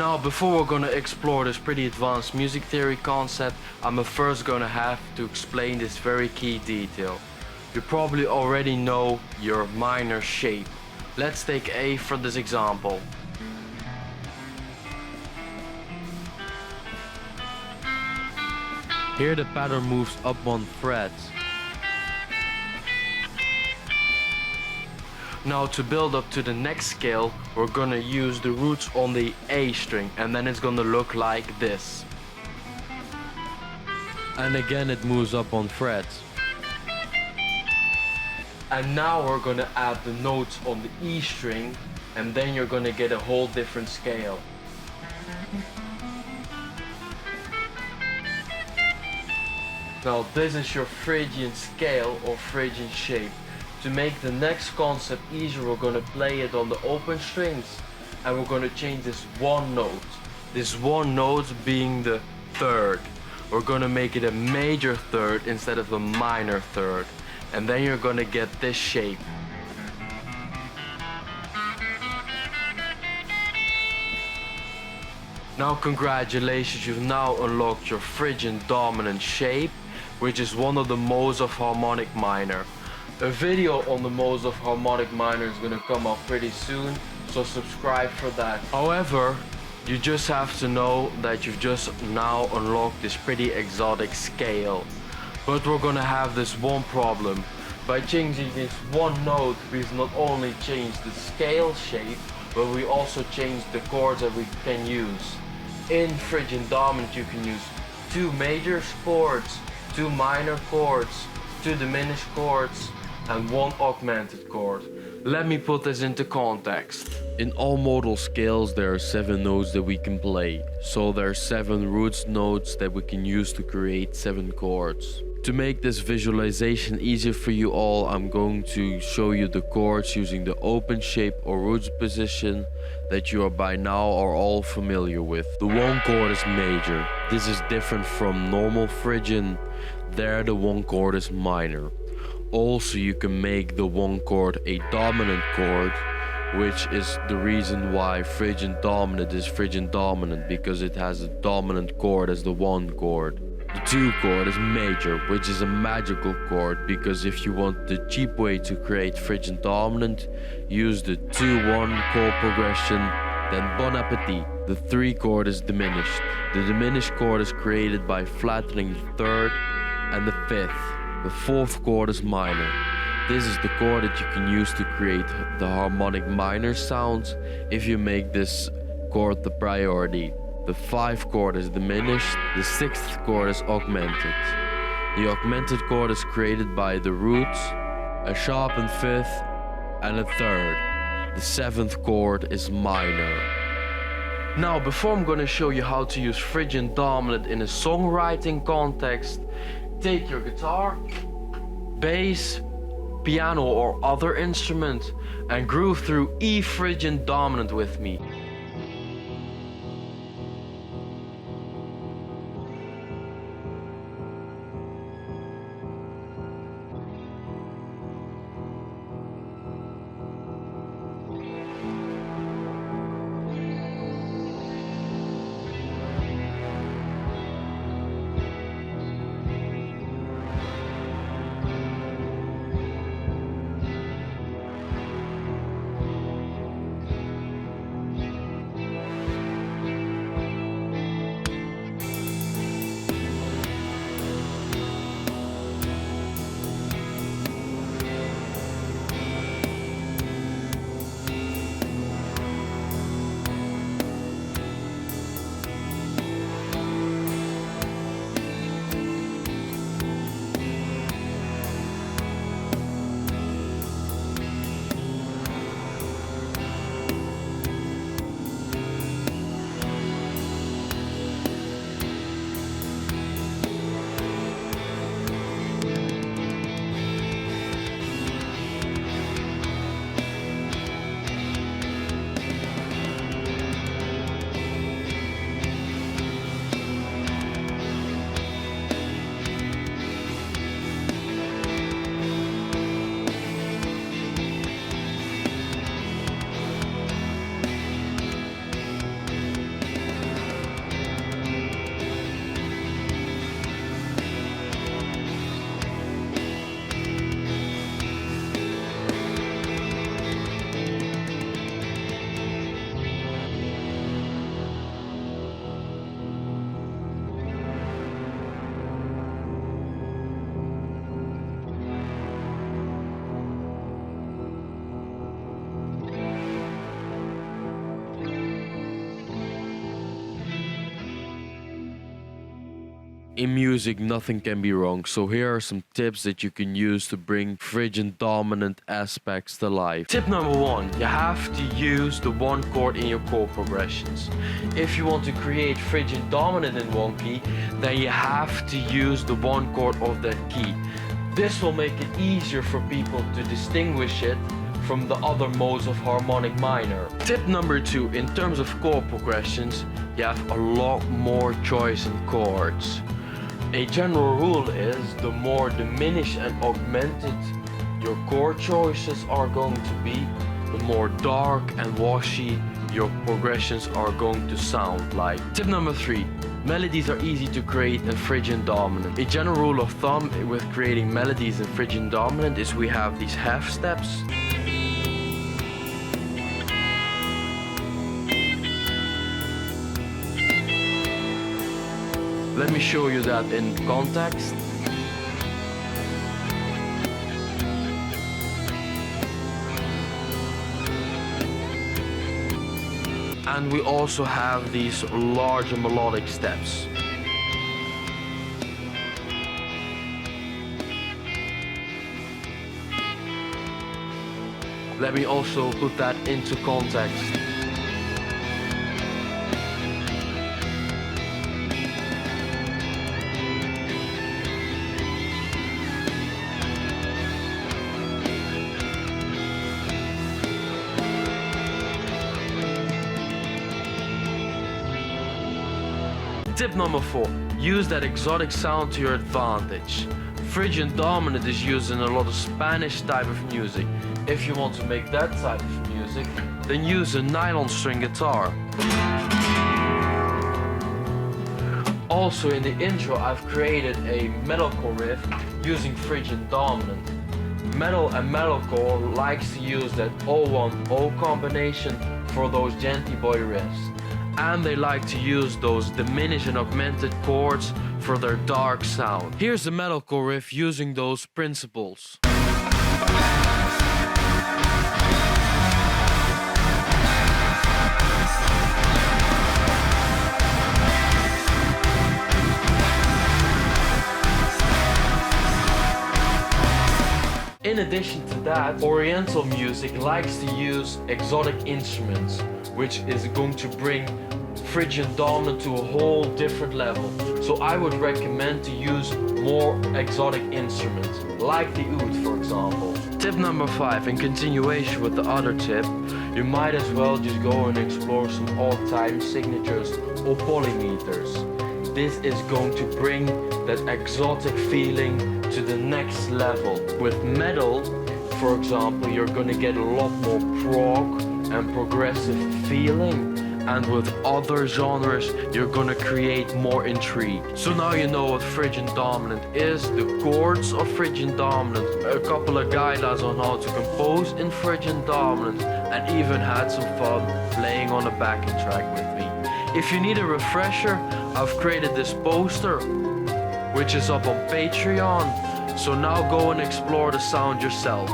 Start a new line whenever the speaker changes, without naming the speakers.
Now, before we're gonna explore this pretty advanced music theory concept, I'm first gonna have to explain this very key detail. You probably already know your minor shape. Let's take A for this example. Here the pattern moves up one fret. Now to build up to the next scale, we're gonna use the roots on the A string, and then it's gonna look like this. And again it moves up on frets. And now we're gonna add the notes on the E string, and then you're gonna get a whole different scale. Now this is your Phrygian scale or Phrygian shape. To make the next concept easier, we're gonna play it on the open strings, and we're gonna change this one note. This one note being the third. We're gonna make it a major third instead of a minor third. And then you're gonna get this shape. Now congratulations, you've now unlocked your Phrygian Dominant shape, which is one of the modes of Harmonic Minor. A video on the modes of Harmonic Minor is gonna come up pretty soon, so subscribe for that. However, you just have to know that you've just now unlocked this pretty exotic scale. But we're gonna have this one problem. By changing this one note, we've not only changed the scale shape, but we also changed the chords that we can use. In Phrygian Dominant you can use 2 major chords, 2 minor chords, 2 diminished chords, and 1 augmented chord. Let me put this into context. In all modal scales there are 7 notes that we can play, so there are 7 roots notes that we can use to create 7 chords. To make this visualization easier for you all, I'm going to show you the chords using the open shape or roots position that you are by now are all familiar with. The 1 chord is major. This is different from normal Phrygian. There the 1 chord is minor. Also you can make the 1 chord a dominant chord, which is the reason why Phrygian Dominant is Phrygian Dominant, because it has a dominant chord as the 1 chord. The 2 chord is major, which is a magical chord, because if you want the cheap way to create Phrygian Dominant, use the 2-1 chord progression, then bon appetit. The 3 chord is diminished. The diminished chord is created by flattening the 3rd and the 5th. The 4th chord is minor. This is the chord that you can use to create the harmonic minor sounds if you make this chord the priority. The 5th chord is diminished. The 6th chord is augmented. The augmented chord is created by the roots, a sharpened 5th, and a 3rd. The 7th chord is minor. Now, before I'm gonna show you how to use Phrygian Dominant in a songwriting context, take your guitar, bass, piano or other instrument and groove through E Phrygian Dominant with me. In music, nothing can be wrong, so here are some tips that you can use to bring Phrygian Dominant aspects to life. Tip number 1, you have to use the one chord in your chord progressions. If you want to create Phrygian Dominant in one key, then you have to use the one chord of that key. This will make it easier for people to distinguish it from the other modes of harmonic minor. Tip number 2, in terms of chord progressions, you have a lot more choice in chords. A general rule is the more diminished and augmented your chord choices are going to be, the more dark and washy your progressions are going to sound like. Tip number 3, melodies are easy to create in Phrygian Dominant. A general rule of thumb with creating melodies in Phrygian Dominant is we have these half steps. Let me show you that in context. And we also have these larger melodic steps. Let me also put that into context. Tip number 4, use that exotic sound to your advantage. Phrygian Dominant is used in a lot of Spanish type of music. If you want to make that type of music, then use a nylon string guitar. Also in the intro I've created a metalcore riff using Phrygian Dominant. Metal and metalcore likes to use that O1-O combination for those genty boy riffs. And they like to use those diminished and augmented chords for their dark sound. Here's the metalcore riff using those principles. In addition to that, Oriental music likes to use exotic instruments, which is going to bring Phrygian Dominant to a whole different level. So I would recommend to use more exotic instruments, like the oud, for example. Tip number 5, in continuation with the other tip, you might as well just go and explore some odd-time signatures or polymeters. This is going to bring that exotic feeling to the next level. With metal, for example, you're gonna get a lot more prog and progressive feeling, and with other genres you're gonna create more intrigue. So now you know what Phrygian Dominant is, the chords of Phrygian Dominant, a couple of guidelines on how to compose in Phrygian Dominant, and even had some fun playing on a backing track with me. If you need a refresher, I've created this poster which is up on Patreon, so now go and explore the sound yourself.